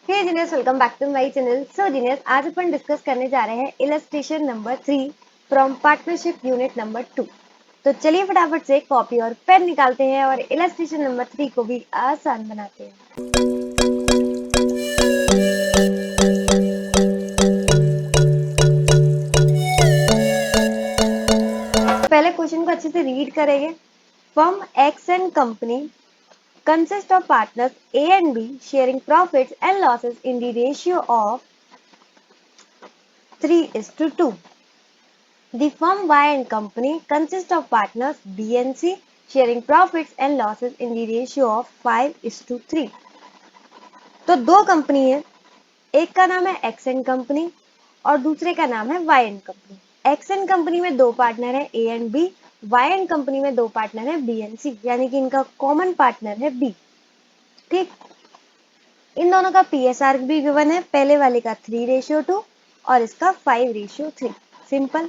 Hey genius, welcome back to my channel. So genius, आज अपन discuss करने जा रहे हैं illustration number 3 from partnership unit number 2। तो चलिए फटाफट से कॉपी और पेन निकालते हैं और इलस्ट्रेशन नंबर 3 को भी आसान बनाते हैं। तो पहले क्वेश्चन को अच्छे से रीड करेंगे। Firm x and company consist of partners A and B sharing profits and losses in the ratio of 3:2. The firm Y and Company consists of partners B and C sharing profits and losses in the ratio of 5:3. तो दो company है, एक का नाम है x and company और दूसरे का नाम है Y and company. X and company में दो पार्टनर है A and B, Y and company में दो पार्टनर है बी एंड सी, यानी कि इनका कॉमन पार्टनर है बी। ठीक, इन दोनों का पीएसआर भी गिवन है, पहले वाले का 3:2 और इसका 5:3। सिंपल,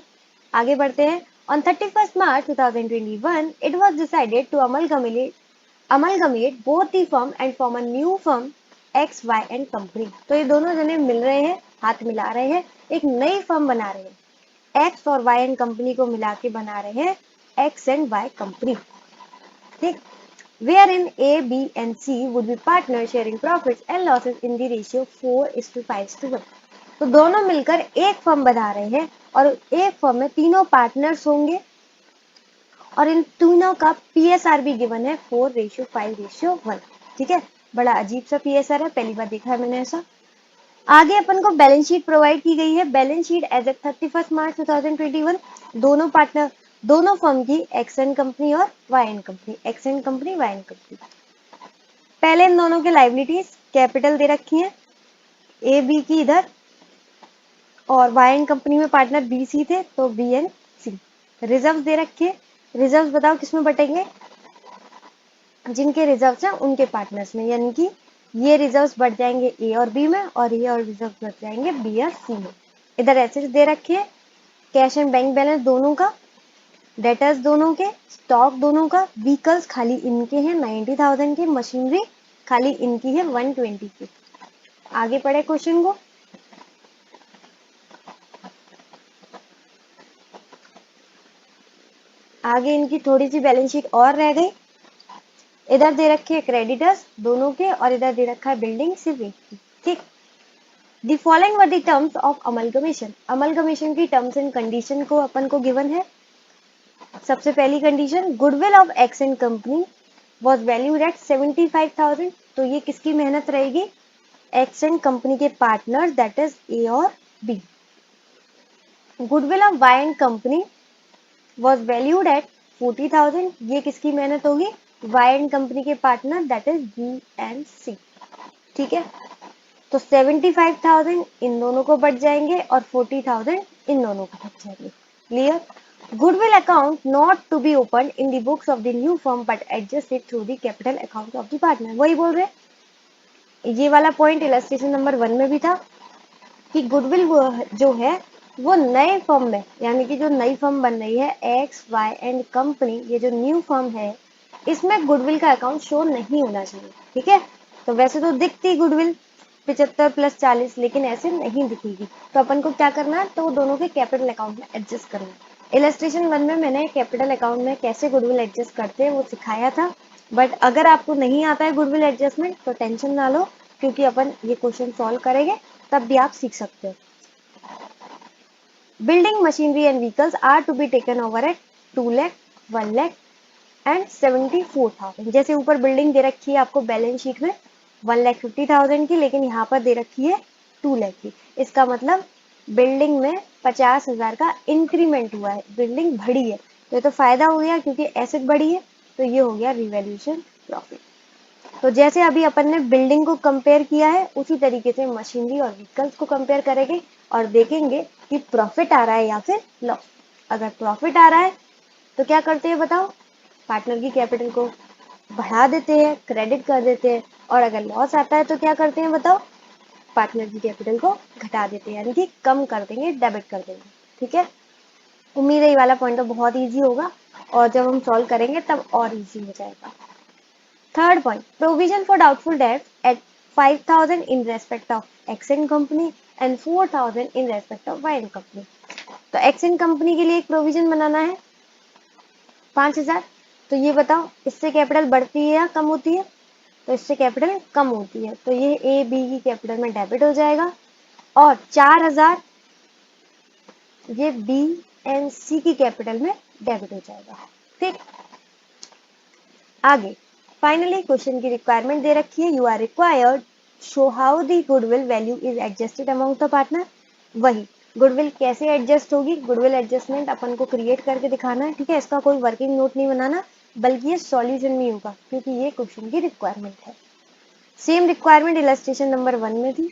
आगे बढ़ते हैं। On 31st March 2021, it was decided to amalgamate both the firm and form a new firm X, Y and Company। तो ये दोनों जने मिल रहे हैं, हाथ मिला रहे हैं, एक नई फर्म बना रहे हैं। X और Y एंड कंपनी को मिला के बना रहे हैं X and Y कंपनी। ठीक, wherein A, B and C would be partners sharing profits and losses in the ratio 4:5:1। तो दोनों मिलकर एक फर्म बना रहे हैं और एक फर्म में तीनों पार्टनर्स होंगे और इन तीनों का पीएसआर भी गिवन है 4:5:1। ठीक है, बड़ा अजीब सा पीएसआर है, पहली बार देखा है मैंने ऐसा। आगे अपन को बैलेंस शीट प्रोवाइड की गई है। Balance sheet as at 31st March 2021, दोनों पार्टनर, दोनों फर्म की एक्स एंड कंपनी और Y and company, X and company Y and company. पहले इन दोनों के लाइबिलिटीज कैपिटल दे रखी है, ए बी की इधर, और वाई एंड कंपनी में पार्टनर बी सी थे तो बी एंड सी। रिजर्व दे रखे, रिजर्व बताओ किसमें बटेंगे, जिनके रिजर्व हैं उनके पार्टनर्स में, यानी कि ये रिजर्व्स बढ़ जाएंगे ए और बी में और ये और रिजर्व बढ़ जाएंगे बी और सी में। इधर एसेट्स दे रखे हैं, कैश एंड बैंक बैलेंस दोनों का, डेटर्स दोनों के, स्टॉक दोनों का, व्हीकल्स खाली इनके हैं 90,000 के, मशीनरी खाली इनकी है 120 की। आगे पढ़े क्वेश्चन को। आगे इनकी थोड़ी सी बैलेंस शीट और रह गई। इधर दे रखे हैं क्रेडिटर्स दोनों के और इधर दे रखा है बिल्डिंग सिर्फ एक की। ठीक, the following were the terms of amalgamation. Amalgamation की टर्म्स एंड कंडीशन को अपन को गिवन है। सबसे पहली condition, goodwill of X and company was valued at 75,000। तो ये किसकी मेहनत रहेगी, एक्स एंड कंपनी के पार्टनर दैट इज ए और B. Goodwill of Y and company was valued at 40,000। ये किसकी मेहनत होगी, वाई एंड कंपनी के partner that is B and सी। ठीक है, तो 75,000 इन दोनों को बढ़ जाएंगे और 40,000 इन दोनों को बढ़ जाएंगे। Clear. Goodwill account not to be open in the books of the new firm but adjusted through the capital account of the partner. वही बोल रहे, ये वाला पॉइंट इलस्ट्रेशन नंबर 1 में भी था कि गुडविल जो है वो नए फर्म में, यानी कि जो नई फर्म बन रही है एक्स वाई एंड कंपनी, ये जो न्यू फर्म है इसमें गुडविल का अकाउंट शो नहीं होना चाहिए। ठीक है, तो वैसे तो दिखती गुडविल 75 + 40, लेकिन ऐसे नहीं दिखेगी। तो अपन को क्या करना है, तो दोनों के कैपिटल अकाउंट में एडजस्ट करना है। इलस्ट्रेशन 1 में मैंने कैपिटल अकाउंट में कैसे गुडविल एडजस्ट करते हैं वो सिखाया था, बट अगर आपको नहीं आता है गुडविल एडजस्टमेंट तो टेंशन ना लो, क्योंकि अपन ये क्वेश्चन सॉल्व करेंगे तब भी आप सीख सकते हो। Building machinery and vehicles are to be taken over at 2 lakh, 1 lakh and 74,000। जैसे ऊपर बिल्डिंग दे रखी है आपको बैलेंस शीट में 1,50,000 की, लेकिन यहाँ पर दे रखी है 2 लाख की। इसका मतलब बिल्डिंग में 50,000 का इंक्रीमेंट हुआ है, बिल्डिंग बढ़ी है। तो ये तो फायदा हो गया क्योंकि एसेट बढ़ी है, तो ये हो गया रिवैल्यूएशन प्रॉफिट। तो जैसे अभी अपन ने बिल्डिंग को कंपेयर किया है, उसी तरीके से मशीनरी और व्हीकल्स को कंपेयर करेंगे और देखेंगे कि प्रॉफिट आ रहा है या फिर लॉस। अगर प्रॉफिट आ रहा है तो क्या करते हैं बताओ, पार्टनर की कैपिटल को बढ़ा देते हैं, क्रेडिट कर देते हैं, और अगर लॉस आता है तो क्या करते हैं बताओ, पार्टनर की कैपिटल को घटा देते हैं, यानी कि कम कर देंगे, डेबिट कर देंगे। ठीक है, उम्मीद है ये वाला पॉइंट तो बहुत ईजी होगा और जब हम सॉल्व करेंगे तब और ईजी हो जाएगा। Third point, provision for doubtful debt at 5,000 in respect of X and company and 4,000 in respect of Y and company. तो X and company के लिए एक प्रोविजन बनाना है 5,000। तो ये बताओ इससे कैपिटल बढ़ती है या कम होती है? तो इससे कैपिटल कम होती है, तो ये ए बी की कैपिटल में डेबिट हो जाएगा और 4,000 ये बी एंड सी की कैपिटल में डेबिट हो जाएगा। ठीक, आगे फाइनली क्वेश्चन की रिक्वायरमेंट दे रखी है, you are required show how the goodwill value is adjusted among the partner. वही गुडविल कैसे एडजस्ट होगी, गुडविल एडजस्टमेंट अपन को क्रिएट करके दिखाना है। ठीक है, इसका कोई वर्किंग नोट नहीं बनाना, बल्कि ये सॉल्यूशन में होगा क्योंकि ये क्वेश्चन की रिक्वायरमेंट है। सेम रिक्वायरमेंट इलस्ट्रेशन नंबर 1 में थी।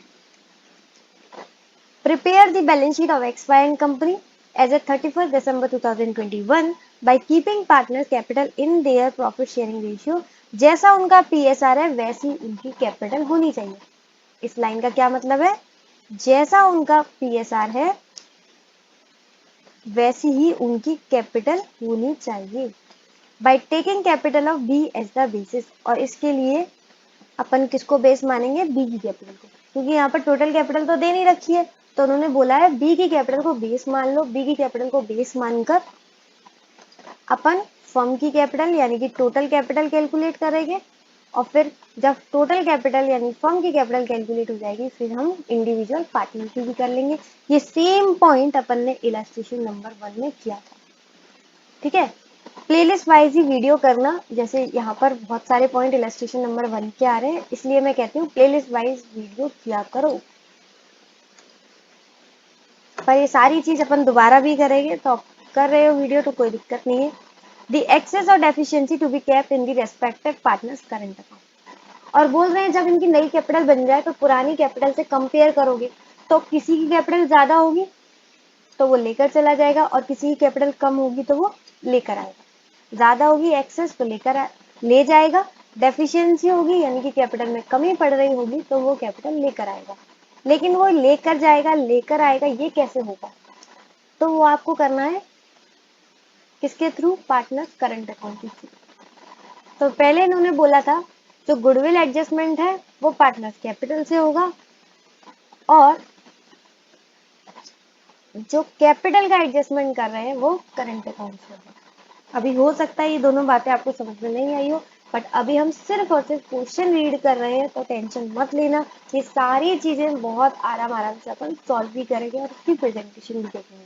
Prepare the balance sheet of X Y and company as a 31 December 2021 by keeping partners capital in their profit sharing ratio। जैसा उनका पीएसआर है वैसी उनकी कैपिटल होनी चाहिए। इस लाइन का क्या मतलब है? जैसा उनका पीएसआर है वैसी ही उनकी कैपिटल होनी चाहिए। By taking capital of B as the basis, और इसके लिए अपन किसको बेस मानेंगे? बी की कैपिटल को, क्योंकि यहाँ पर टोटल कैपिटल तो दे नहीं रखी है, तो उन्होंने बोला है बी की कैपिटल को बेस मान लो। बी की कैपिटल को बेस मानकर अपन फर्म की कैपिटल यानी कि टोटल कैपिटल कैलकुलेट करेंगे और फिर जब टोटल कैपिटल यानी फर्म की कैपिटल कैलकुलेट हो जाएगी फिर हम इंडिविजुअल पार्टनर की भी कर लेंगे। ये सेम पॉइंट अपन ने इलस्ट्रेशन नंबर 1 में किया था। ठीक है, प्लेलिस्ट वाइज ही वीडियो करना, जैसे यहाँ पर बहुत सारे पॉइंट इलस्ट्रेशन नंबर 1 के आ रहे हैं, इसलिए मैं कहती हूँ प्लेलिस्ट वाइज वीडियो किया करो। पर ये सारी चीज अपन दोबारा भी करेंगे, तो आप कर रहे हो वीडियो तो कोई दिक्कत नहीं है। द एक्सेस और deficiency to be kept in the respective partners current account. और बोल रहे हैं जब इनकी नई कैपिटल बन जाए तो पुरानी कैपिटल से कंपेयर करोगे, तो किसी की कैपिटल ज्यादा होगी तो वो लेकर चला जाएगा और किसी की कैपिटल कम होगी तो वो लेकर आएगा। ज्यादा होगी एक्सेस तो ले जाएगा, डेफिशिएंसी होगी यानी कि कैपिटल में कमी पड़ रही होगी तो वो कैपिटल लेकर आएगा। लेकिन वो लेकर जाएगा लेकर आएगा ये कैसे होगा? तो वो आपको करना है किसके थ्रू? पार्टनर्स करंट अकाउंट के थ्रू। तो पहले इन्होंने बोला था जो गुडविल एडजस्टमेंट है वो पार्टनर्स कैपिटल से होगा और जो कैपिटल का एडजस्टमेंट कर रहे हैं वो करंट अकाउंट से होगा। अभी हो सकता है ये दोनों बातें आपको समझ में नहीं आई हो, बट अभी हम सिर्फ और सिर्फ क्वेश्चन रीड कर रहे हैं, तो टेंशन मत लेना। ये सारी चीजें बहुत आराम से अपन सॉल्व भी करेंगे और उसकी प्रेजेंटेशन भी देखेंगे।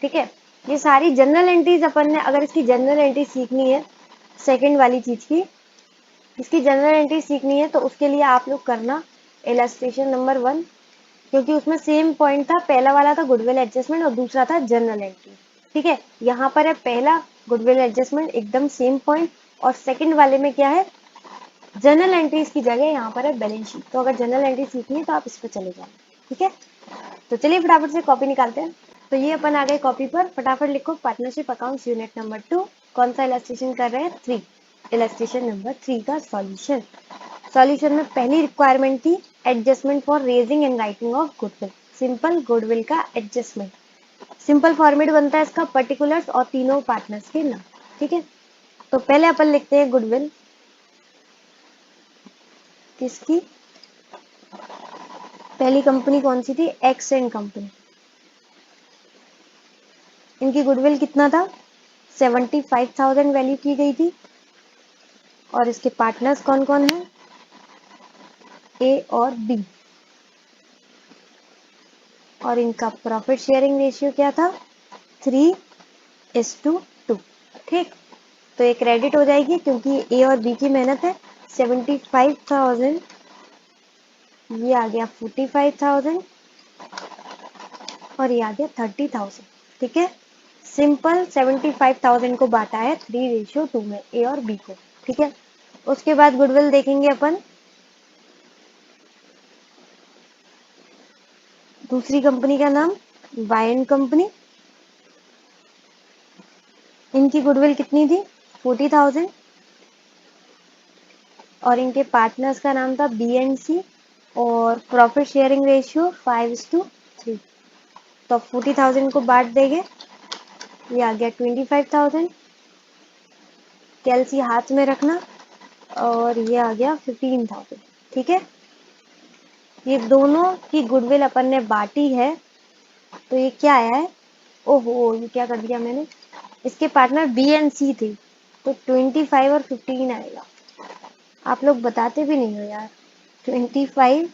ठीक है, ये सारी जनरल एंट्रीज अपन ने, अगर इसकी जनरल एंट्री सीखनी है सेकंड वाली चीज की, इसकी जनरल एंट्री सीखनी है तो उसके लिए आप लोग करना इलस्ट्रेशन नंबर 1, क्योंकि उसमें सेम पॉइंट था। पहला वाला था गुडविल एडजस्टमेंट और दूसरा था जनरल एंट्री। ठीक है, यहाँ पर है पहला गुडविल एडजस्टमेंट एकदम सेम पॉइंट, और सेकंड वाले में क्या है? जनरल एंट्रीज की जगह यहाँ पर है बैलेंस शीट। तो अगर जनरल एंट्री सीखनी है तो आप इस पर चले जाओ। ठीक है, तो चलिए फटाफट से कॉपी निकालते हैं। तो ये अपन आ गए कॉपी पर, फटाफट लिखो पार्टनरशिप अकाउंट्स यूनिट नंबर 2। कौन सा इलस्ट्रेशन कर रहे हैं? 3। इलस्ट्रेशन नंबर 3 का सॉल्यूशन। सॉल्यूशन में पहली रिक्वायरमेंट थी adjustment for raising and writing of goodwill. Simple goodwill का एडजस्टमेंट, सिंपल फॉर्मेट बनता है इसका पर्टिकुलर्स और तीनों पार्टनर्स के नाम। ठीक है, तो पहले अपन लिखते हैं गुडविल किसकी, पहली कंपनी कौन सी थी? X and company. इनकी गुडविल कितना था? 75,000 वैल्यू की गई थी। और इसके पार्टनर्स कौन कौन है? ए और बी। और इनका प्रॉफिट शेयरिंग रेशियो क्या था? 3:2। ठीक, तो ये क्रेडिट हो जाएगी क्योंकि ए और बी की मेहनत है। 75,000 ये आ गया 45,000 और ये आ गया 30,000। ठीक है, सिंपल 75,000 को बांटा है 3:2 में ए और बी को। ठीक है, उसके बाद गुडविल देखेंगे अपन दूसरी कंपनी का नाम वाई एंड कंपनी। इनकी गुडविल कितनी थी? 40,000 और इनके पार्टनर्स का नाम था बी एंड सी और प्रॉफिट शेयरिंग रेशियो 5:3। तो 40,000 को बांट देंगे, ये आ गया 25,000। कैलसी हाथ में रखना और ये आ गया 15,000। ठीक है, ये दोनों की गुडविल अपन ने बांटी है, तो ये क्या आया है, ओहो ये क्या कर दिया मैंने, इसके पार्टनर बी एंड सी थे, तो 25 और 15 आएगा। आप लोग बताते भी नहीं हो यार, 25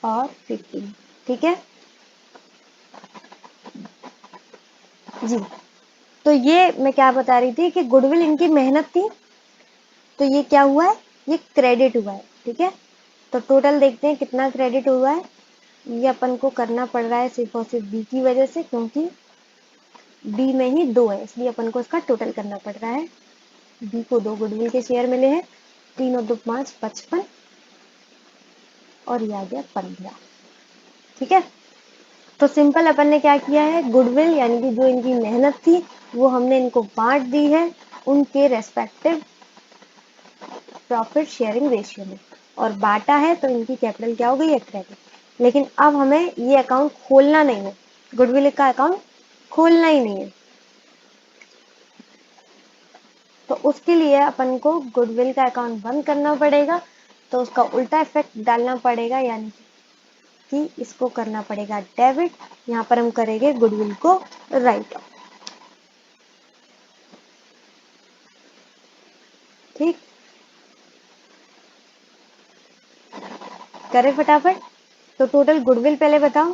और 15, ठीक है जी। तो ये मैं क्या बता रही थी कि गुडविल इनकी मेहनत थी, तो ये क्या हुआ है, ये क्रेडिट हुआ है, ठीक है। तो टोटल देखते हैं कितना क्रेडिट हुआ है। ये अपन को करना पड़ रहा है सिर्फ और सिर्फ बी की वजह से, क्योंकि बी में ही 2 है, इसलिए अपन को इसका टोटल करना पड़ रहा है। बी को 2 गुडविल के शेयर मिले हैं, 3 और 2 5, 55 और ये आ गया 15, ठीक है। तो सिंपल अपन ने क्या किया है, गुडविल यानी कि जो इनकी मेहनत थी वो हमने इनको बांट दी है उनके रेस्पेक्टिव प्रॉफिट शेयरिंग रेशियो में, और बांटा है तो इनकी कैपिटल क्या हो गई है, क्रेडिट। लेकिन अब हमें ये अकाउंट खोलना नहीं है, गुडविल का अकाउंट खोलना ही नहीं है, तो उसके लिए अपन को गुडविल का अकाउंट बंद करना पड़ेगा, तो उसका उल्टा इफेक्ट डालना पड़ेगा, यानी कि इसको करना पड़ेगा डेबिट। यहाँ पर हम करेंगे गुडविल को राइट ऑफ, ठीक, करें फटाफट। तो टोटल गुडविल पहले बताओ,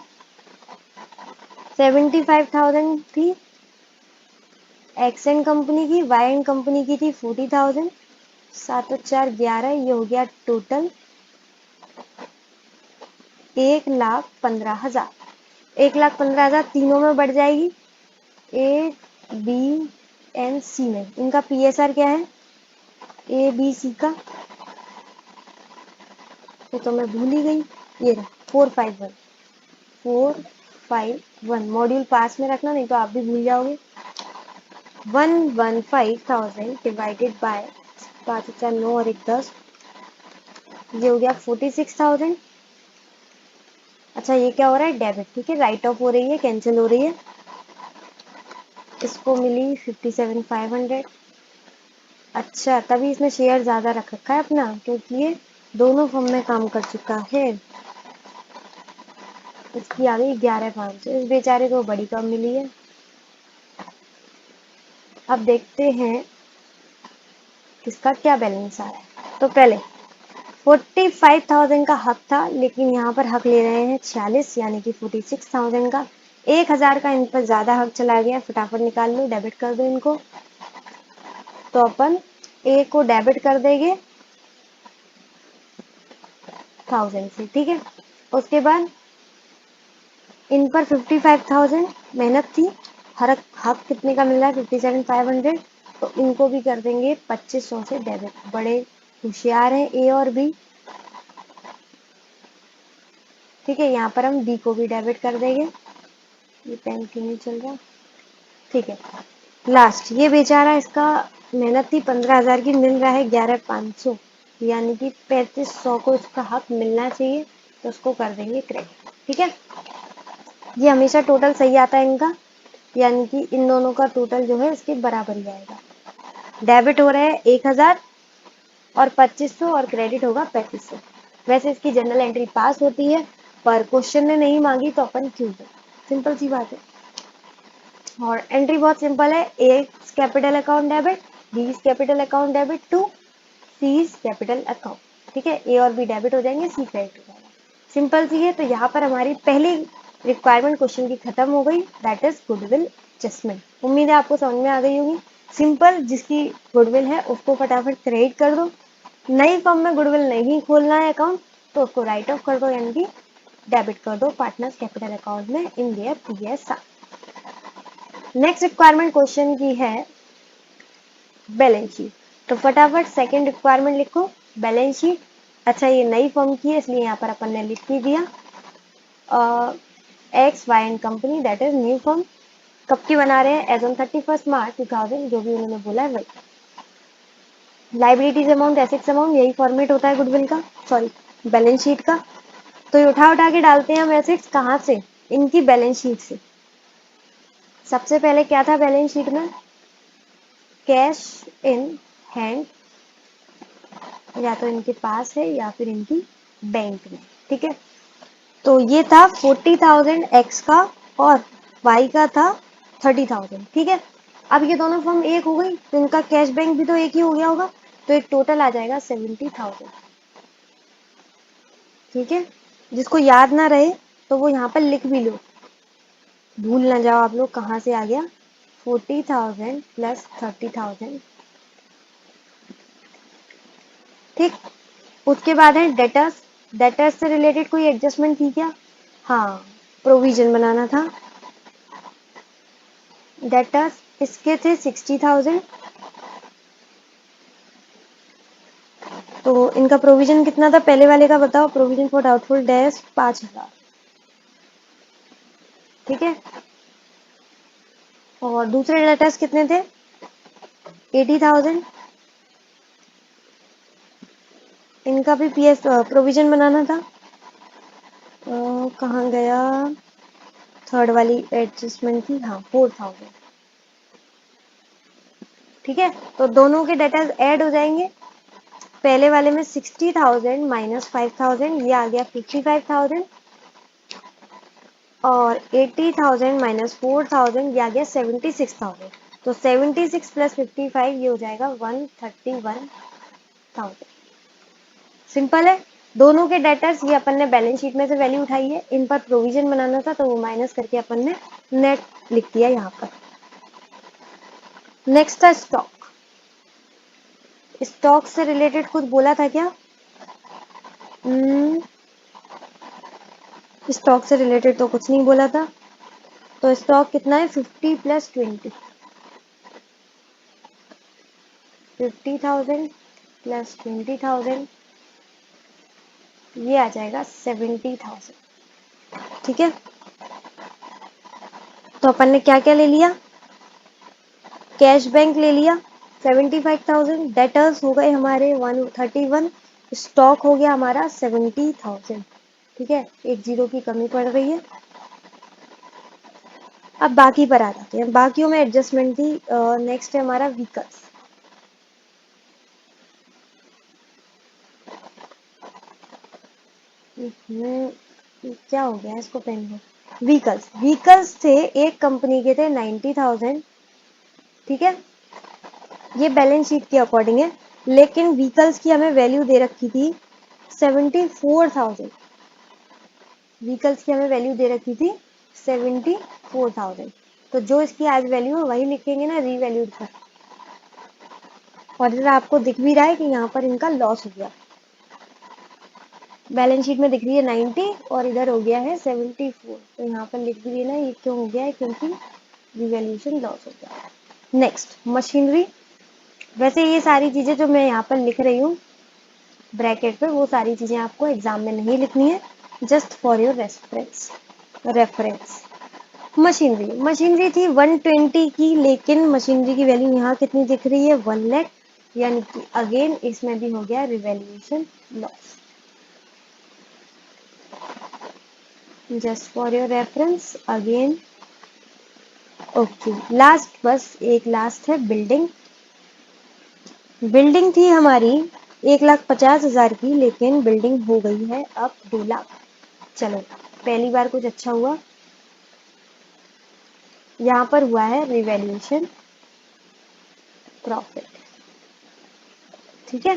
75,000 थी एक्स एंड कंपनी की, वाई एंड कंपनी की थी 40,000, 7 और 4 11, ये हो गया टोटल 1,15,000। 1,15,000 तीनों में बढ़ जाएगी, ए बी एंड सी में। इनका पीएसआर क्या है, ए बी सी का, तो मैं भूल ही गई, ये रहा 451, 451 मॉड्यूल पास में रखना, नहीं तो आप भी भूल जाओगे। 115,000 डिवाइडेड बाय 5,9 और 1 10, ये हो गया 46,000। अच्छा ये क्या हो रहा है, डेबिट, ठीक है, राइट ऑफ हो रही है, कैंसिल हो रही है, इसको मिली 57,500। अच्छा तभी इसने शेयर ज्यादा रख रखा है अपना, क्योंकि ये दोनों फर्म में काम कर चुका है। इसकी आ गई 11,500, इस बेचारे को बड़ी कम मिली है। अब देखते हैं किसका क्या बैलेंस आ रहा है। तो पहले 45,000 का हक था, लेकिन यहाँ पर हक ले रहे हैं 46, यानी कि 46,000 का, 1,000 का इन पर ज्यादा हक चला गया, फटाफट निकाल लो, डेबिट कर दो इनको। तो अपन ए को डेबिट कर देंगे 1000 से, ठीक है। उसके बाद इन पर 55,000 मेहनत थी, हर हक कितने का मिल रहा है, 57,500, तो इनको भी कर देंगे 2500 से डेबिट। बड़े होशियार हैं ए और बी, ठीक है। यहाँ पर हम डी को भी डेबिट कर देंगे, ये पेन क्यों नहीं चल रहा, ठीक है। लास्ट ये बेचारा, इसका मेहनत थी 15,000 की, मिल रहा है 11,500, यानी कि 3,500 को इसका हक मिलना चाहिए, तो उसको कर देंगे क्रेडिट, ठीक है। ये हमेशा टोटल सही आता है इनका, यानी कि इन दोनों का टोटल जो है इसके बराबर ही आएगा। डेबिट हो रहा है 1,000 और 2,500, और क्रेडिट होगा 3,500। वैसे इसकी जनरल एंट्री पास होती है, पर क्वेश्चन ने नहीं मांगी तो अपन क्यों करें, सिंपल सी बात है। और एंट्री बहुत सिंपल है, A capital account debit, B capital account debit to C capital account, ठीक है। ए और बी डेबिट हो जाएंगे, सी क्रेडिट हो जाएगा, सिंपल सी है। तो यहाँ पर हमारी पहली रिक्वायरमेंट क्वेश्चन की खत्म हो गई, दैट इज गुडविल एडजस्टमेंट। उम्मीद है आपको समझ में आ गई होगी। सिंपल, जिसकी गुडविल है उसको फटाफट क्रेडिट कर दो, नई फर्म में गुडविल नहीं खोलना है अकाउंट, तो उसको राइट ऑफ कर दो, यानी कि डेबिट कर दो पार्टनर्स कैपिटल अकाउंट में in their PSR. Next requirement question की है बैलेंस शीट, तो फटाफट सेकंड रिक्वायरमेंट लिखो, बैलेंस शीट। अच्छा ये नई फर्म की है, इसलिए यहाँ पर अपन ने लिख ही दिया, X Y and company, that is new firm. कब की बना रहे हैं, एज ऑन 31 मार्च 2000, जो भी उन्होंने बोला है वही। लाइबिलिटीज अमाउंट, एसेट्स अमाउंट, यही फॉर्मेट होता है गुडविल का, सॉरी बैलेंस शीट का। तो ये उठा उठा के डालते हैं हम एसेट्स, कहाँ से, इनकी बैलेंस शीट से। सबसे पहले क्या था बैलेंस शीट में, कैश इन हैंड, या तो इनके पास है या फिर इनकी बैंक में, ठीक है। तो ये था 40,000 एक्स का और वाई का था 30,000। ठीक है, अब ये दोनों फर्म एक हो गई तो इनका कैश बैंक भी तो एक ही हो गया होगा, तो एक टोटल आ जाएगा 70,000। ठीक है, जिसको याद ना रहे तो वो यहाँ पर लिख भी लो, भूल ना जाओ आप लोग कहाँ से आ गया 40,000 प्लस 30,000। ठीक, उसके बाद है डेटर्स। डेटर्स से रिलेटेड कोई एडजस्टमेंट थी क्या? हाँ, प्रोविजन बनाना था। डेटर्स इसके थे 60,000, तो इनका प्रोविजन कितना था? पहले वाले का बताओ। Provision for doubtful debts 5,000। ठीक है, और दूसरे डेटर्स कितने थे? 80,000। इनका भी पीएस प्रोविजन बनाना था। कहाँ गया? थर्ड वाली एडजस्टमेंट थी, हाँ 4,000। ठीक है, तो दोनों के डेटाज ऐड हो जाएंगे। पहले वाले में 60,000 माइनस 5,000, ये आ गया 55,000, और 80,000 माइनस 4,000, ये आ गया 76,000। तो 76 प्लस 55 ये हो जाएगा 131,000। सिंपल है। दोनों के डेटर्स ये अपन ने बैलेंस शीट में से वैल्यू उठाई है, इन पर प्रोविजन बनाना था तो वो माइनस करके अपन ने नेट लिख दिया यहाँ पर। नेक्स्ट था स्टॉक। स्टॉक से रिलेटेड कुछ बोला था क्या? स्टॉक से रिलेटेड तो कुछ नहीं बोला था। तो स्टॉक कितना है? 50 प्लस 20, 50,000 प्लस 20,000, ये आ जाएगा 70,000। ठीक है, तो अपन ने क्या क्या ले लिया? कैश बैंक ले लिया 75,000, डेटर्स हो गए हमारे 131, स्टॉक हो गया हमारा 70,000। ठीक है, एक जीरो की कमी पड़ रही है। अब बाकी पर आ जाते हैं, बाकियों में एडजस्टमेंट थी। नेक्स्ट है हमारा व्हीकल्स। क्या हो गया इसको पेन को? व्हीकल्स, व्हीकल्स थे एक कंपनी के थे 90,000। ठीक है, ये बैलेंस शीट के अकॉर्डिंग है, लेकिन व्हीकल्स की हमें वैल्यू दे रखी थी 74,000। व्हीकल्स की हमें वैल्यू दे रखी थी 74,000, तो जो इसकी आज वैल्यू है वही लिखेंगे ना रीवैल्यूड कर। और इधर आपको दिख भी रहा है कि यहाँ पर इनका लॉस हो गया, बैलेंस शीट में दिख रही है 90 और इधर हो गया है 74, तो यहाँ पर लिख भी देना ये क्यों हो गया है, क्योंकि रिवैल्यूएशन लॉस हो गया। Next machinery. वैसे ये सारी चीजें जो मैं यहाँ पर लिख रही हूँ ब्रैकेट पे, वो सारी चीजें आपको एग्जाम में नहीं लिखनी है, just for your reference. Machinery, machinery थी 120 की, लेकिन मशीनरी की वैल्यू यहाँ कितनी दिख रही है? 1 लाख, यानी कि अगेन इसमें भी हो गया revaluation loss, just for your reference again. Okay, last, बस एक लास्ट है बिल्डिंग। बिल्डिंग थी हमारी 1,50,000 की, लेकिन बिल्डिंग हो गई है अब 2 लाख। चलो, पहली बार कुछ अच्छा हुआ, यहाँ पर हुआ है रिवैल्यूएशन प्रॉफिट। ठीक है,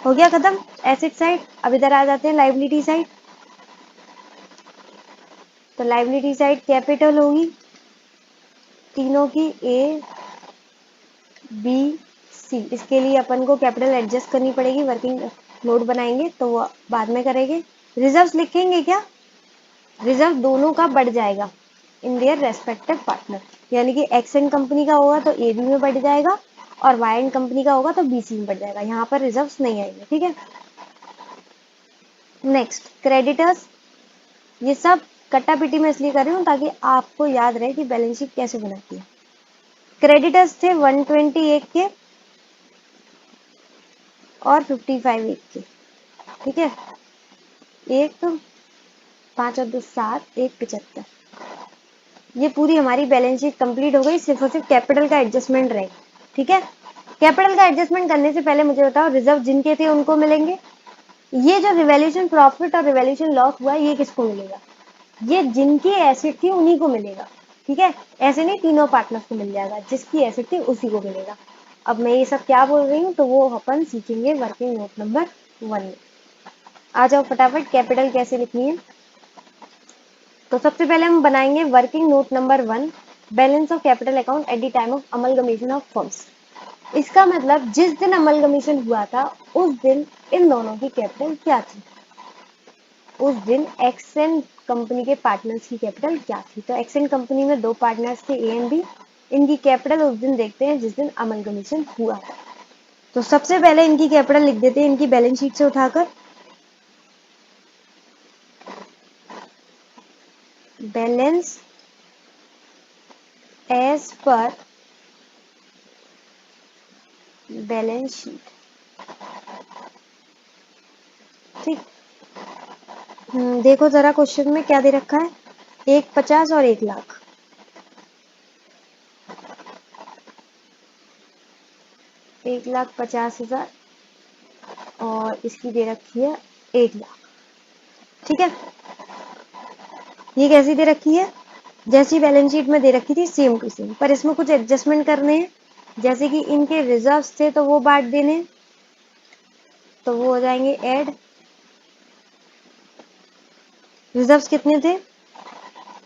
हो गया खत्म एसेट साइड। अब इधर आ जाते हैं लाइबिलिटी साइड। तो लाइबिलिटी साइड कैपिटल होगी तीनों की, ए बी सी। इसके लिए अपन को कैपिटल एडजस्ट करनी पड़ेगी, वर्किंग नोट बनाएंगे तो वो बाद में करेंगे। रिजर्व्स लिखेंगे क्या? रिजर्व दोनों का बढ़ जाएगा इन देयर रेस्पेक्टिव पार्टनर, यानी कि एक्स एंड कंपनी का होगा तो ए बी में बढ़ जाएगा और वाई एंड कंपनी का होगा तो बी सी में बढ़ जाएगा, यहाँ पर रिजर्व्स नहीं आएंगे। ठीक है, नेक्स्ट क्रेडिटर्स। ये सब कट्टा पिटी में इसलिए कर रही हूँ ताकि आपको याद रहे कि बैलेंस शीट कैसे बनाती है। क्रेडिटर्स थे 120 एक के और 55 एक के। ठीक है, एक तो 5 और 2 7, एक 75। ये पूरी हमारी बैलेंस शीट कंप्लीट हो गई, सिर्फ और सिर्फ कैपिटल का एडजस्टमेंट रहेगा। ठीक है, कैपिटल का एडजस्टमेंट करने से पहले मुझे बताओ रिजर्व जिनके थे उनको मिलेंगे, ये जो रिवैल्यूएशन प्रॉफिट और रिवैल्यूएशन लॉस हुआ ये किसको मिलेगा? ये जिनकी एसेट थी उन्हीं को मिलेगा, ठीक है। ऐसे नहीं तीनों पार्टनर्स को मिल जाएगा, जिसकी एसेट थी उसी को मिलेगा। अब मैं ये सब क्या बोल रही हूँ तो वो अपन सीखेंगे वर्किंग नोट नंबर 1 में। आ जाओ फटाफट, कैपिटल कैसे लिखनी है। तो सबसे पहले हम बनाएंगे working note number 1, balance of capital account at the time of amalgamation of firms. इसका मतलब जिस दिन अमलगमेशन हुआ था उस दिन इन दोनों की कैपिटल क्या थी, उस दिन एक्सेंट कंपनी के पार्टनर्स की कैपिटल क्या थी। तो एक्सेंट कंपनी में 2 पार्टनर्स थे ए एंड बी, इनकी कैपिटल उस दिन देखते हैं जिस दिन अमलगमेशन हुआ। तो सबसे पहले इनकी कैपिटल लिख देते हैं इनकी बैलेंस शीट से उठाकर। बैलेंस एज पर बैलेंस शीट, ठीक। देखो जरा क्वेश्चन में क्या दे रखा है, 150 और 1 लाख। 1,50,000 और इसकी दे रखी है 1 लाख, ठीक है। ये कैसी दे रखी है, जैसी बैलेंस शीट में दे रखी थी सेम टू सेम, पर इसमें कुछ एडजस्टमेंट करने हैं। जैसे कि इनके रिजर्व्स थे तो वो बांट देने, तो वो हो जाएंगे ऐड। रिजर्व्स कितने थे,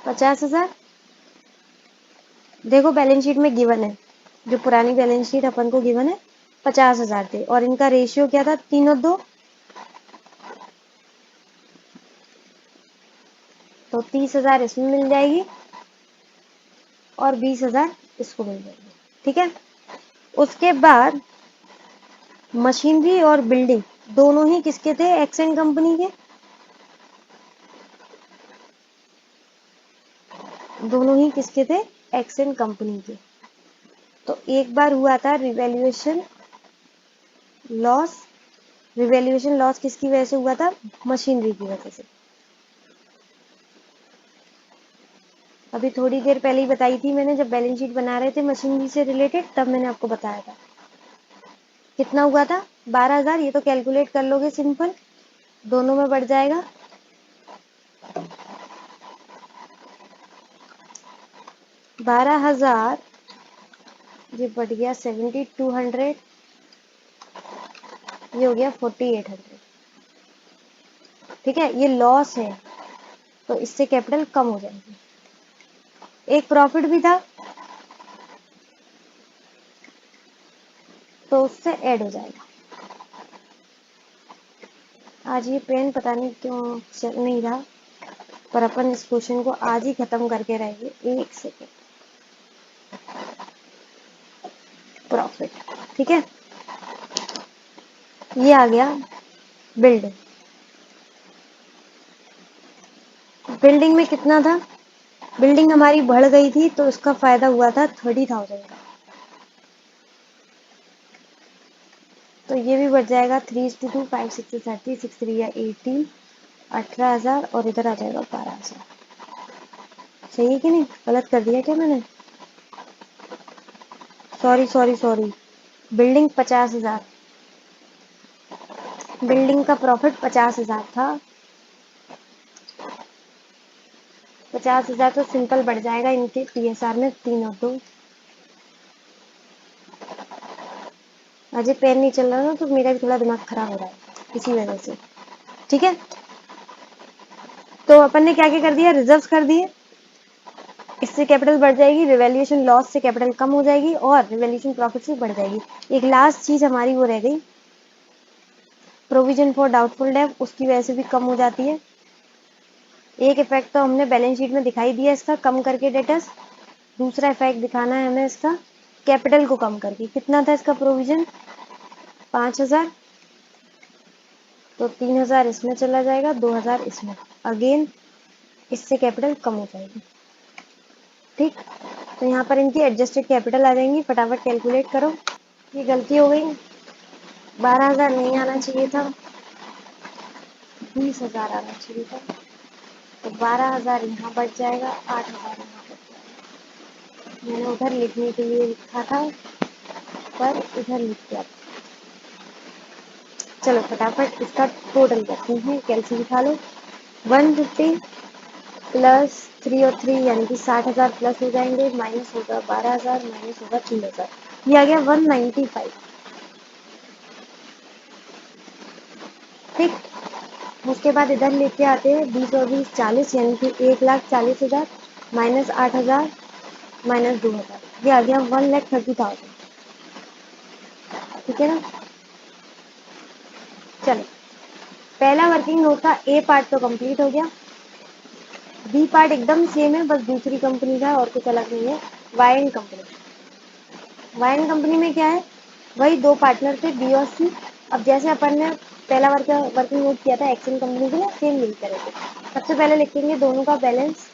50,000। देखो बैलेंस शीट में गिवन है, जो पुरानी बैलेंस शीट अपन को गिवन है 50,000 थे, और इनका रेशियो क्या था 3:2, तो 30,000 इसमें मिल जाएगी और 20,000 इसको मिल जाएगी, ठीक है। उसके बाद मशीनरी और बिल्डिंग दोनों ही किसके थे, एक्सेंट कंपनी के, दोनों ही किसके थे, एक्सेंट कंपनी के। तो एक बार हुआ था रिवैल्यूएशन लॉस, रिवैल्यूएशन लॉस किसकी वजह से हुआ था, मशीनरी की वजह से। अभी थोड़ी देर पहले ही बताई थी मैंने, जब बैलेंस शीट बना रहे थे मशीनरी से रिलेटेड तब मैंने आपको बताया था। कितना हुआ था, 12,000। ये तो कैलकुलेट कर लोगे सिंपल, दोनों में बढ़ जाएगा। 12,000 ये बढ़ गया 7,200, ये हो गया 4,800, ठीक है। ये लॉस है तो इससे कैपिटल कम हो जाएगी। एक प्रॉफिट भी था तो उससे ऐड हो जाएगा। आज ये पेन पता नहीं क्यों चल नहीं रहा, पर अपन इस क्वेश्चन को आज ही खत्म करके रहेंगे। 1 सेकेंड, प्रॉफिट, ठीक है। ये आ गया बिल्डिंग। बिल्डिंग में कितना था, बिल्डिंग हमारी बढ़ गई थी तो इसका फायदा हुआ था 30,000 का, तो ये भी बढ़ जाएगा 3:2, 5 6 30, 6 3 या 18, 18,000 और इधर आ जाएगा 12,000। सही है कि नहीं, गलत कर दिया क्या मैंने, sorry sorry sorry. Building 50,000, building का प्रॉफिट 50,000 था। 50,000 तो सिंपल बढ़ जाएगा इनके पीएसआर में 3 और 2। अजय पेन नहीं चल रहा ना तो मेरा भी थोड़ा दिमाग खराब हो रहा है इसी वजह से, ठीक है। तो अपन ने क्या क्या कर दिया, रिजर्व्स कर दिए, इससे कैपिटल बढ़ जाएगी, रिवैल्यूएशन लॉस से कैपिटल कम हो जाएगी और रिवैल्यूएशन प्रॉफिट से बढ़ जाएगी। एक लास्ट चीज हमारी वो रह गई, प्रोविजन फॉर डाउटफुल डेट, उसकी वजह से भी कम हो जाती है। एक इफेक्ट तो हमने बैलेंस शीट में दिखाई दिया इसका, कम करके डेटर्स। दूसरा इफेक्ट दिखाना है हमें इसका कैपिटल को कम करके। कितना था इसका प्रोविजन, 5,000, तो 3,000 इसमें चला जाएगा, 2,000 इसमें, अगेन इससे कैपिटल कम हो जाएगी, ठीक। तो यहाँ पर इनकी एडजस्टेड कैपिटल आ जाएंगी, फटाफट कैलकुलेट करो। ये गलती हो गई, 12,000 नहीं आना चाहिए था, 20,000 आना चाहिए था। तो 12,000 यहाँ बढ़ जाएगा, 8,000 यहाँ बढ़ जाएगा। मैंने उधर लिखने के लिए लिखा था पर इधर लिख दिया। चलो फटाफट इसका टोटल करते हैं, कैलसी दिखा लो। 150 प्लस 3 और 3 यानी कि 60,000 प्लस हो जाएंगे, माइनस होगा 12,000, माइनस होगा 3,000, ये आ गया 195। ठीक, उसके बाद इधर लेके आते हैं 20 और 20 40 यानी कि 1,40,000 माइनस 8,000 माइनस 2,000, ये आ गया 1,30,000। ठीक है ना। चलो पहला वर्किंग नोट का ए पार्ट तो कंप्लीट हो गया, बी पार्ट एकदम सेम है, बस दूसरी कंपनी का है और कुछ अलग नहीं है। Y and company, Y and company में क्या है, वही दो पार्टनर थे बी और सी। अब जैसे अपन ने पहला वर्किंग नोट किया था एक्शन कंपनी के लिए, सेम यही करेंगे। सबसे पहले लिखेंगे दोनों का बैलेंस,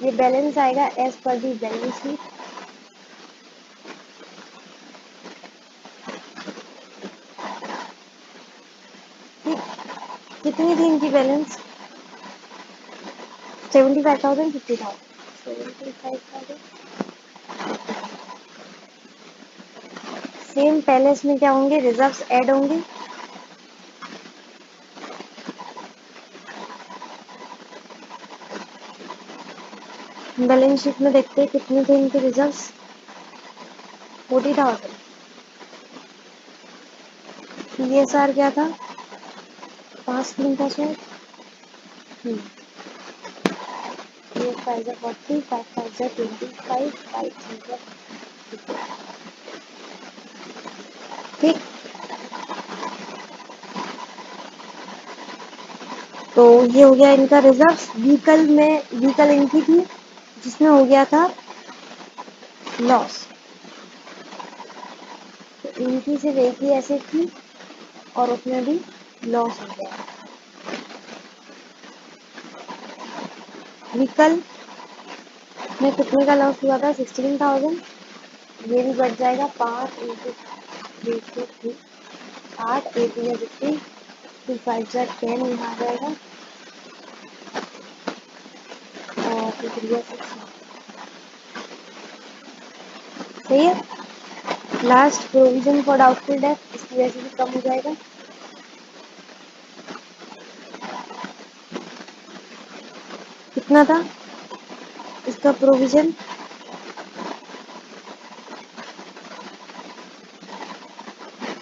ये बैलेंस आएगा as per the balance sheet. ठीक, कितनी थी इनकी बैलेंस, 75,000 50,000, 75,000। सेम पहले इसमें क्या होंगे, रिजर्व्स ऐड होंगे, बैलेंस शीट में देखते हैं कितने थे इनके रिजर्व्स, 40,000। सीएसआर क्या था, 5 दिन का शायद। ये 5,040, 5,025, 5,000। ठीक, तो ये हो गया इनका रिजर्व। व्हीकल इनकी थी जिसमें हो गया था लॉस, तो इनकी सिर्फ एक ही एसेट थी और उसमें भी लॉस हो गया। व्हीकल में कितने का लॉस हुआ था, 16,000, ये भी बढ़ जाएगा 5 इंटू 3 8 8 या 15 टू 5 10 यहाँ आ जाएगा और फिर 6। सही है। Last provision for doubtful date, इसकी वजह से भी कम हो जाएगा। कितना था इसका प्रोविजन,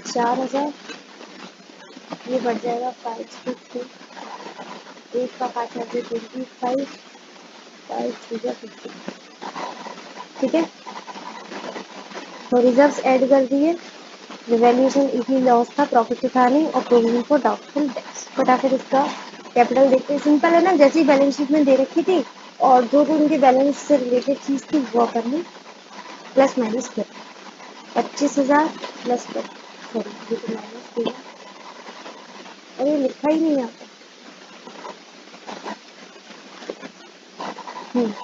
4,000, ये बढ़ जाएगा 550, एक का 5,000 25, 5,050। ठीक है, तो रिजर्व्स ऐड कर दिए, रिवैल्यूएशन इसी लॉस था, प्रॉफिट तो था नहीं, और प्रोविजन फॉर डाउटफुल डेट्स। फटाफट इसका कैपिटल देखते हैं, सिंपल है ना, जैसी बैलेंस शीट में दे रखी थी और जो जो उनके बैलेंस से रिलेटेड चीज थी वो अपन ने प्लस माइनस किया। 25,000 प्लस सॉरी ये तो माइनस किया, अरे लिखा ही नहीं आता।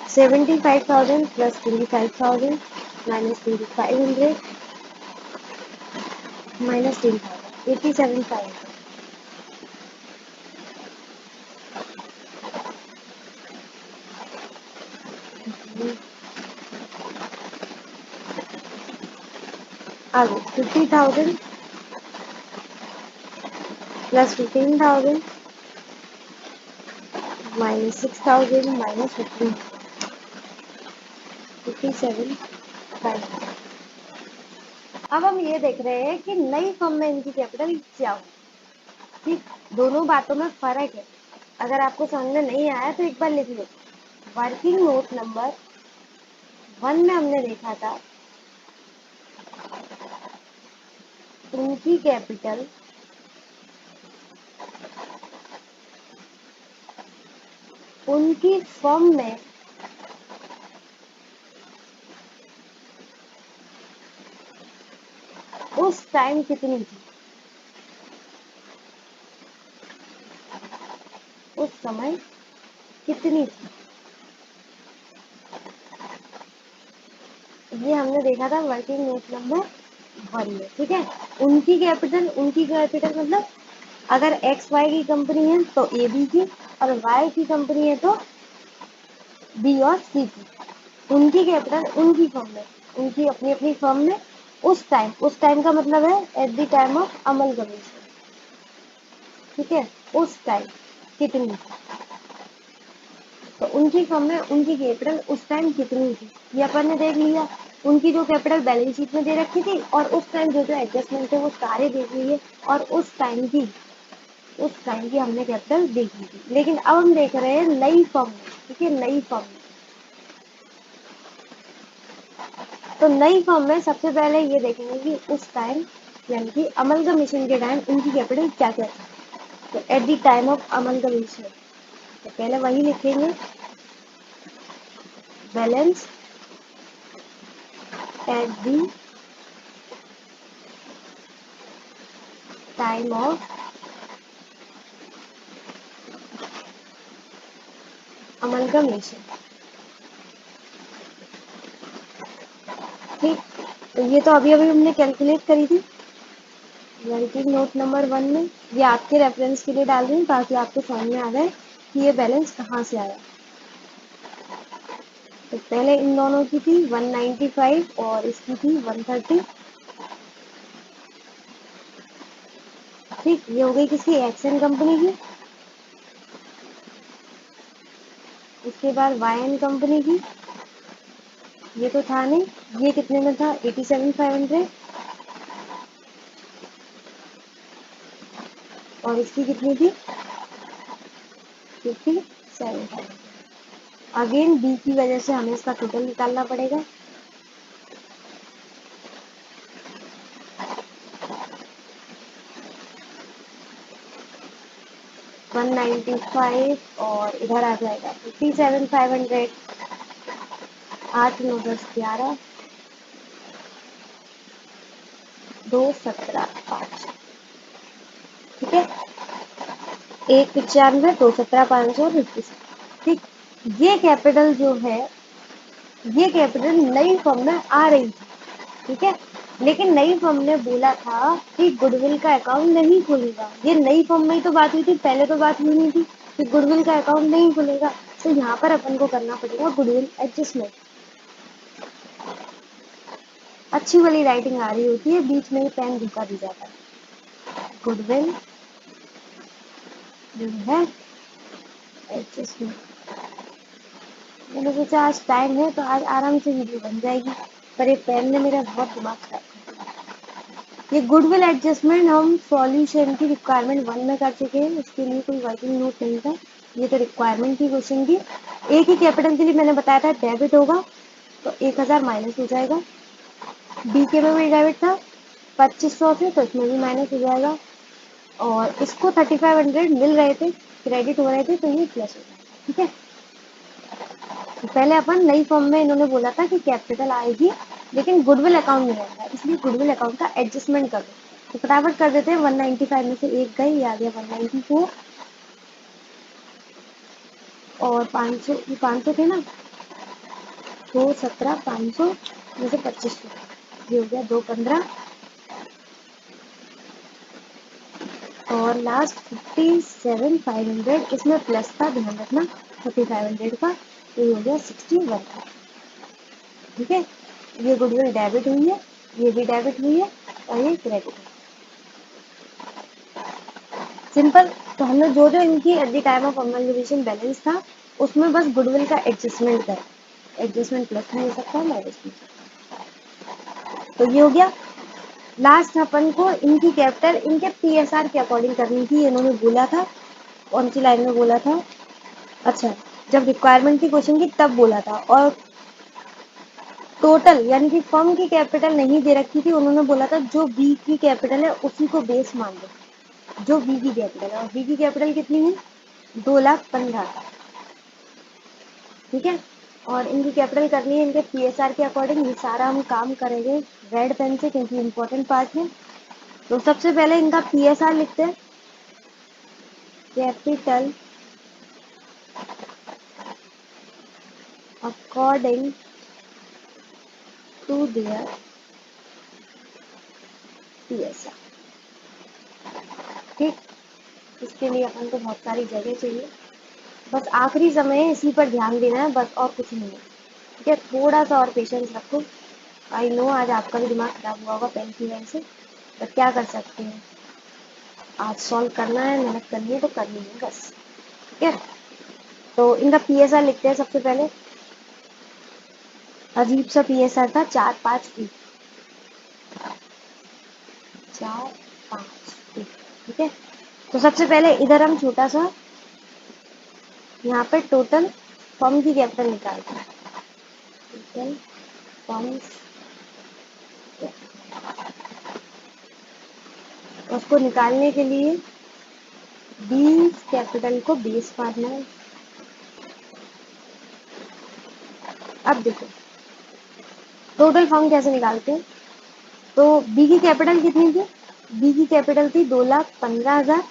75,000 प्लस 25,000 माइनस 2,500 माइनस 10,000, 87,500। आगे 50,000 प्लस 15,000 माइनस 6,000 माइनस 15, 57,500। अब हम ये देख रहे हैं कि नई फर्म में इनकी कैपिटल क्या हो। ठीक, दोनों बातों में फर्क है, अगर आपको समझ में नहीं आया तो एक बार लिख लो। वर्किंग नोट नंबर 1 में हमने देखा था उनकी कैपिटल उनकी फर्म में उस टाइम कितनी थी, उस समय कितनी थी, ये हमने देखा था वर्किंग नोट नंबर 1 में। ठीक है, उनकी कैपिटल मतलब अगर एक्स वाई की कंपनी है तो ए बी की, और वाई की कंपनी है तो बी और सी की। उनकी कैपिटल उनकी फर्म में, उनकी अपनी अपनी फर्म में उस टाइम का मतलब है at the time of Amal commission. ठीक है, उस टाइम कितनी थी, तो उनकी फर्म में उनकी कैपिटल उस टाइम कितनी थी ये अपन ने देख लिया। उनकी जो कैपिटल बैलेंस शीट में दे रखी थी और उस टाइम जो जो एडजस्टमेंट थे वो सारे देख लिए, और उस टाइम की हमने कैपिटल देख ली थी। लेकिन अब हम देख रहे हैं नई फर्म में, ठीक है, नई फर्म में। तो नई फर्म में सबसे पहले ये देखेंगे कि उस टाइम यानी कि अमलगमेशन के टाइम उनकी कैपिटल क्या क्या थी। तो at the time of amalgamation, तो पहले वही लिखेंगे, balance at the time of amalgamation. ठीक, तो ये तो अभी अभी हमने कैलकुलेट करी थी वर्किंग नोट नंबर 1 में। ये आपके रेफरेंस के लिए डाल रही हूँ ताकि आपको समझ में आ जाए कि ये बैलेंस कहाँ से आया। तो पहले इन दोनों की थी 195 और इसकी थी 130। ठीक, ये हो गई किसकी, एक्सन कंपनी की। उसके बाद वाई एन कंपनी की, ये तो था नहीं, ये कितने में था 87,500। और इसकी कितनी थी 57,500। अगेन बी की वजह से हमें इसका टोटल निकालना पड़ेगा। 195 और इधर आ जाएगा 57,500। 8 9 10 11 2 17 5। ठीक है, 195 2 17 500 50। ठीक, ये कैपिटल जो है, ये कैपिटल नई फर्म में आ रही थी। ठीक है, लेकिन नई फर्म ने बोला था कि गुडविल का अकाउंट नहीं खुलेगा। ये नई फर्म में ही तो बात हुई थी, पहले तो बात हुई नहीं थी कि गुडविल का अकाउंट नहीं खुलेगा। तो यहाँ पर अपन को करना पड़ेगा गुडविल एडजस्टमेंट। अच्छी वाली राइटिंग आ रही होती है, बीच में ही पेन धोखा दी जाता है। गुडविल जो है एडजस्टमेंट, मैंने सोचा आज टाइम है तो आज आराम से वीडियो बन जाएगी, पर ये पेन ने मेरा बहुत दिमाग खराब कर दिया। ये गुडविल एडजस्टमेंट हम सॉल्यूशन की रिक्वायरमेंट 1 में कर चुके हैं, उसके लिए कोई वर्किंग नोट नहीं था, ये तो रिक्वायरमेंट की क्वेश्चन की। एक ही कैपिटल के लिए मैंने बताया था डेबिट होगा तो 1000 माइनस हो जाएगा। बी के में भी डेबिट था 2500 से, तो इसमें भी माइनस हो जाएगा। और इसको 3500 मिल रहे थे, क्रेडिट हो रहे थे, तो ये प्लस हो जाएगा। ठीक है, तो पहले अपन नई फर्म में इन्होंने बोला था कि कैपिटल आएगी लेकिन गुडविल अकाउंट नहीं आएगा, इसलिए गुडविल अकाउंट का एडजस्टमेंट कर दो। तो फटाफट कर देते हैं, 195 में से एक गई, ये आ गया 194। और 500, ये 500 थे ना, 2 17 500 में से 2500, ये हो गया 2 15। और लास्ट 57,500, इसमें प्लस था, ध्यान रखना 3500 का, तो ये हो गया 61। ठीक है, ये गुडविल डेबिट हुई है, ये भी डेबिट हुई है, और ये क्रेडिट है। सिंपल। तो हमने जो जो इनकी at the time of amalgamation balance था उसमें बस गुडविल का एडजस्टमेंट करा। एडजस्टमेंट प्लस भी हो सकता है, माइनस भी हो सकता है। तो ये हो गया। लास्ट अपन को इनकी कैपिटल इनके पीएसआर के अकॉर्डिंग करनी थी, इन्होंने बोला था। कौन सी लाइन में बोला था, अच्छा, जब रिक्वायरमेंट की क्वेश्चन की तब बोला था। और टोटल यानी कि फर्म की कैपिटल नहीं दे रखी थी, उन्होंने बोला था जो बी की कैपिटल है उसी को बेस मान लो, जो बी की कैपिटल है। और बी की कैपिटल कितनी है 2,15,000। ठीक है, और इनकी कैपिटल करनी है इनके पीएसआर के अकॉर्डिंग। ये सारा हम काम करेंगे रेड पेन से क्योंकि इम्पोर्टेंट पार्ट है। तो सबसे पहले इनका पीएसआर लिखते हैं, capital according to their PSR. ठीक, इसके लिए अपन को बहुत सारी जगह चाहिए, बस आखिरी समय है इसी पर ध्यान देना है, बस और कुछ नहीं है। ठीक है, थोड़ा सा और पेशेंस रखो। आई नो आज आपका भी दिमाग खराब हुआ होगा पेन की वजह से, पर क्या कर सकते हैं। आज सॉल्व करना है, मेहनत करनी है तो करनी है बस। ठीक है, तो इनका पीएसआर लिखते हैं सबसे पहले। अजीब सा पीएसआर था, 4-5 4-5। ठीक है, तो सबसे पहले इधर हम छोटा सा यहाँ पे टोटल फर्म की कैपिटल निकालते हैं। टोटल फर्म, उसको निकालने के लिए बी कैपिटल को बेस मारना है। अब देखो टोटल फर्म कैसे निकालते हैं। तो बी की कैपिटल कितनी थी, बी की कैपिटल थी 2,15,000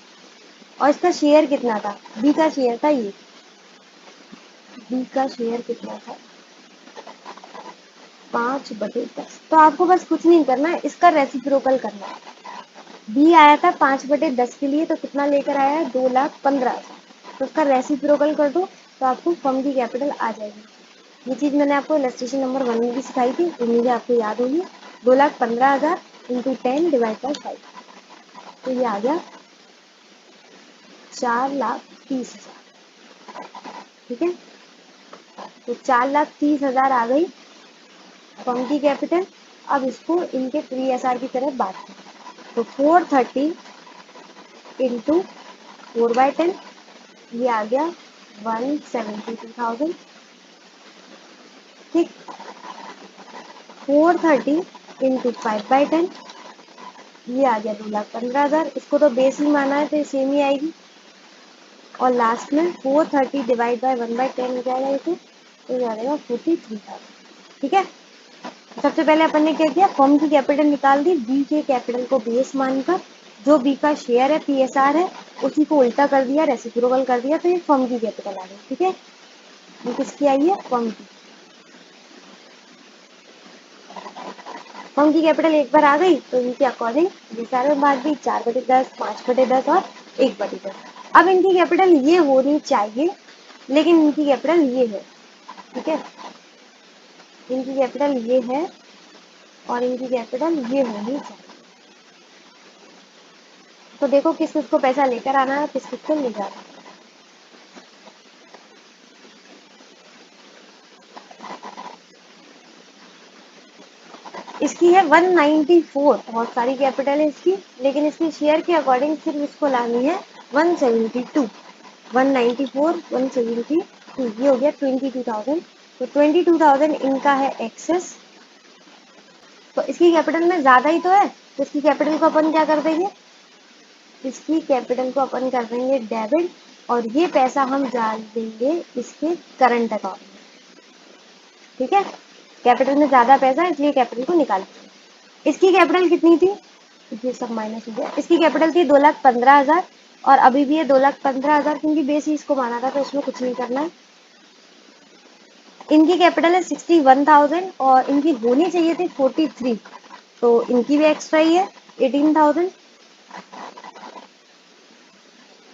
और इसका शेयर कितना था, बी का शेयर था ये, बी का शेयर कितना था 5/10। तो आपको बस कुछ नहीं करना है, इसका रेसिप्रोकल करना है। बी आया था 5/10 के लिए, तो कितना लेकर आया है 2,15,000। तो उसका रेसिप्रोकल कर दो तो आपको फर्म की कैपिटल आ जाएगी। ये चीज मैंने आपको इलस्ट्रेशन नंबर 1 में भी सिखाई थी, उम्मीद है आपको याद होगी। 2,15,000 इंटू 10 डिवाइड बाई 5, तो ये आ गया 4,30,000। ठीक है, तो 4,30,000 आ गई फर्म की कैपिटल। अब इसको इनके प्री एस आर की तरफ बांट दें, तो 430 इंटू 4/10, ये आ गया 172,000। ठीक, 430 इंटू 5/10, ये आ गया 2,15,000। इसको तो बेस ही माना है तो ये सेम ही आएगी। और लास्ट में 430 डिवाइड बाय 1/10 हो जाएगा इसे, तो ये आ जाएगा 43,000। ठीक है, सबसे पहले अपन ने क्या किया, फर्म की कैपिटल निकाल दी, बी के कैपिटल को बेस मानकर, जो बी का शेयर है पीएसआर है उसी को उल्टा कर दिया, रेसिप्रोकल कर दिया, तो ये फर्म की कैपिटल आ गई। ठीक है, ये किसकी आई है, फर्म की। फर्म की कैपिटल एक बार आ गई तो इनके अकॉर्डिंग ये सारे बांट दी, 4/10, 5/10 और 1/10। अब इनकी कैपिटल ये होनी चाहिए, लेकिन इनकी कैपिटल ये है। ठीक है, इनकी कैपिटल ये है और इनकी कैपिटल ये होनी चाहिए। तो देखो किस किस को पैसा लेकर आना है, किस किस को ले जाना है। इसकी है 194, बहुत सारी कैपिटल है इसकी, लेकिन इसके शेयर के अकॉर्डिंग सिर्फ इसको लानी है 172। 194 172, ये हो गया 22,000। तो 22,000 इनका है एक्सेस। तो इसकी कैपिटल में ज्यादा ही तो है, तो इसकी कैपिटल को अपन क्या कर देंगे, इसकी कैपिटल को अपन कर देंगे डेबिट, और ये पैसा हम डाल देंगे इसके करंट अकाउंट में। ठीक है, कैपिटल में ज्यादा पैसा है इसलिए कैपिटल को निकाल देंगे। इसकी कैपिटल कितनी थी, ये सब माइनस हो गया। इसकी कैपिटल थी 2,15,000 और अभी भी ये 2,15,000, क्योंकि बेस ही इसको माना था तो इसमें कुछ नहीं करना है। इनकी कैपिटल है 61,000 और इनकी होनी चाहिए थी 43, तो इनकी भी एक्स्ट्रा ही है 18,000।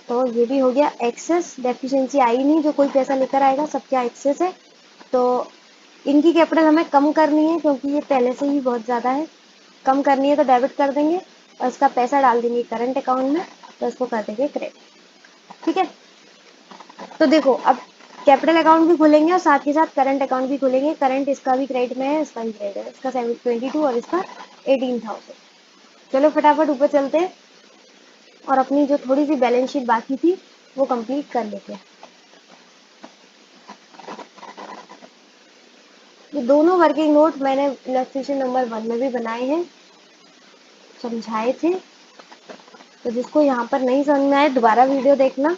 तो ये भी हो गया एक्सेस, डेफिशिएंसी आई नहीं, जो कोई पैसा लेकर आएगा सब क्या एक्सेस है। तो इनकी कैपिटल हमें कम करनी है क्योंकि ये पहले से ही बहुत ज़्यादा है। कम करनी है तो डेबिट कर देंगे और इसका पैसा डाल देंगे करंट अकाउंट में, तो इसको कर देंगे क्रेडिट। ठीक है, तो देखो अब कैपिटल अकाउंट भी खोलेंगे और साथ के साथ करंट अकाउंट भी खोलेंगे। करंट इसका भी क्रेडिट में है, इसका भी क्रेडिट है, इसका 722 और इसका 18,000। चलो फटाफट ऊपर चलते हैं और अपनी जो थोड़ी सी बैलेंस शीट बाकी थी वो कंप्लीट कर लेते हैं। ये दोनों वर्किंग नोट मैंने इलस्ट्रेशन नंबर 1 में भी बनाए हैं, समझाए थे। तो जिसको यहाँ पर नहीं समझ में आए दोबारा वीडियो देखना,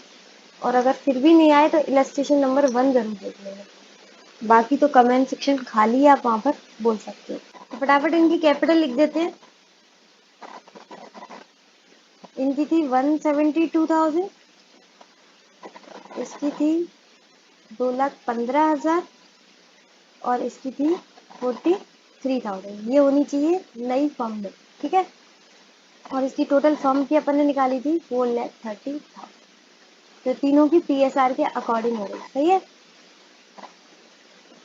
और अगर फिर भी नहीं आए तो इलस्ट्रेशन नंबर 1 जरूर देख लेना। बाकी तो कमेंट सेक्शन खाली है, आप वहां पर बोल सकते हो। तो फटाफट इनकी कैपिटल लिख देते हैं। इनकी थी 172,000, इसकी थी 2,15,000 और इसकी थी 43,000। ये होनी चाहिए नई फर्म में। ठीक है, और इसकी टोटल फर्म की अपन ने निकाली थी 4,30,000। तो तीनों की पीएसआर के अकॉर्डिंग हो गई, सही है।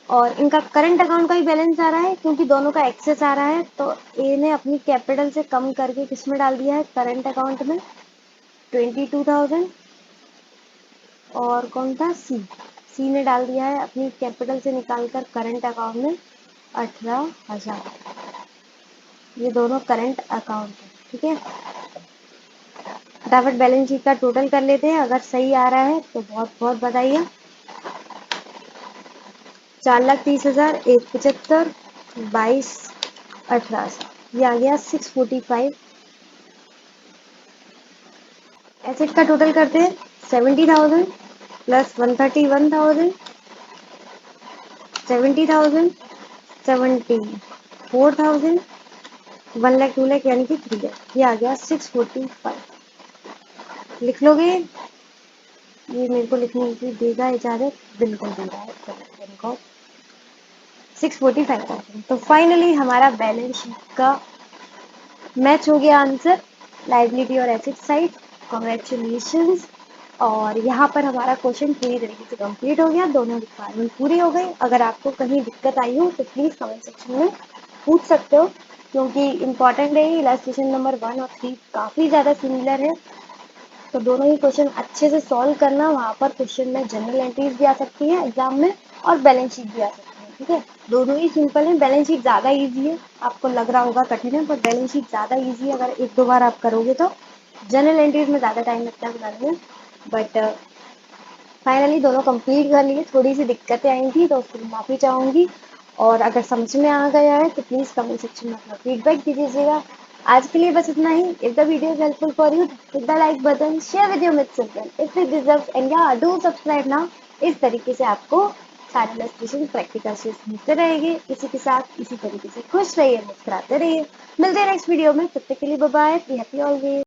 और इनका करंट अकाउंट का भी बैलेंस आ रहा है क्योंकि दोनों का एक्सेस आ रहा है, तो ए ने अपनी कैपिटल से कम करके किस में डाल दिया है, करंट अकाउंट में। 22,000 और कौन था सी ने डाल दिया है अपनी कैपिटल से निकालकर करंट अकाउंट में 18,000। ये दोनों करंट अकाउंट है, ठीक है। फटाफट बैलेंस शीट का टोटल कर लेते हैं, अगर सही आ रहा है तो बहुत बहुत बधाई। 4,30,000, 1,75, 22, 18, ये आ गया 645। एसेट का टोटल करते हैं, 70,000 प्लस 131,000, 70,000, 74,000, 1 लाख 2 लाख यानी कि 3 लाख, ये आ गया 645। लिख लोगे? ये मेरे को लिखने की देगा इजाजत? बिल्कुल दे रहा है। 645,000। तो फाइनली हमारा बैलेंस शीट का मैच हो गया आंसर, लाइबिलिटी और एसेट साइड। कॉन्ग्रेचुलेशंस। और यहाँ पर हमारा क्वेश्चन पूरी तरीके से कंप्लीट हो गया, दोनों रिक्वायरमेंट पूरी हो गई। अगर आपको कहीं दिक्कत आई हो तो प्लीज़ कमेंट सेक्शन में पूछ सकते हो, क्योंकि इम्पॉर्टेंट है। इलस्ट्रेशन नंबर 1 और 3 काफ़ी ज़्यादा सिमिलर है, तो दोनों ही क्वेश्चन अच्छे से सॉल्व करना। वहाँ पर क्वेश्चन में जनरल एंट्रीज भी आ सकती हैं एग्जाम में, और बैलेंस शीट भी आ सकती है, ठीक है। दोनों ही सिंपल है, बैलेंस शीट ज़्यादा इजी है। आपको लग रहा होगा कठिन है, पर बैलेंस शीट ज़्यादा इजी है। अगर 1-2 बार आप करोगे तो जनरल एंट्रीज में ज़्यादा टाइम लगता है बनाने में। बट फाइनली दोनों कंप्लीट कर लिए। थोड़ी सी दिक्कतें आई थी तो उसके लिए माफ़ी चाहूँगी, और अगर समझ में आ गया है तो प्लीज़ कमेंट सेक्शन में अपना फीडबैक दीजिएगा। आज के लिए बस इतना ही। If the video is helpful for you, hit the like button, share with your mates if it deserves, and ya do subscribe now. इस तरीके से आपको सारे इलस्ट्रेशन प्रैक्टिकल से मिलते रहेंगे। इसी के साथ इसी तरीके से खुश रहिए, मुस्कुराते रहिए। मिलते हैं नेक्स्ट वीडियो में, तब तक के लिए bye bye, be happy always.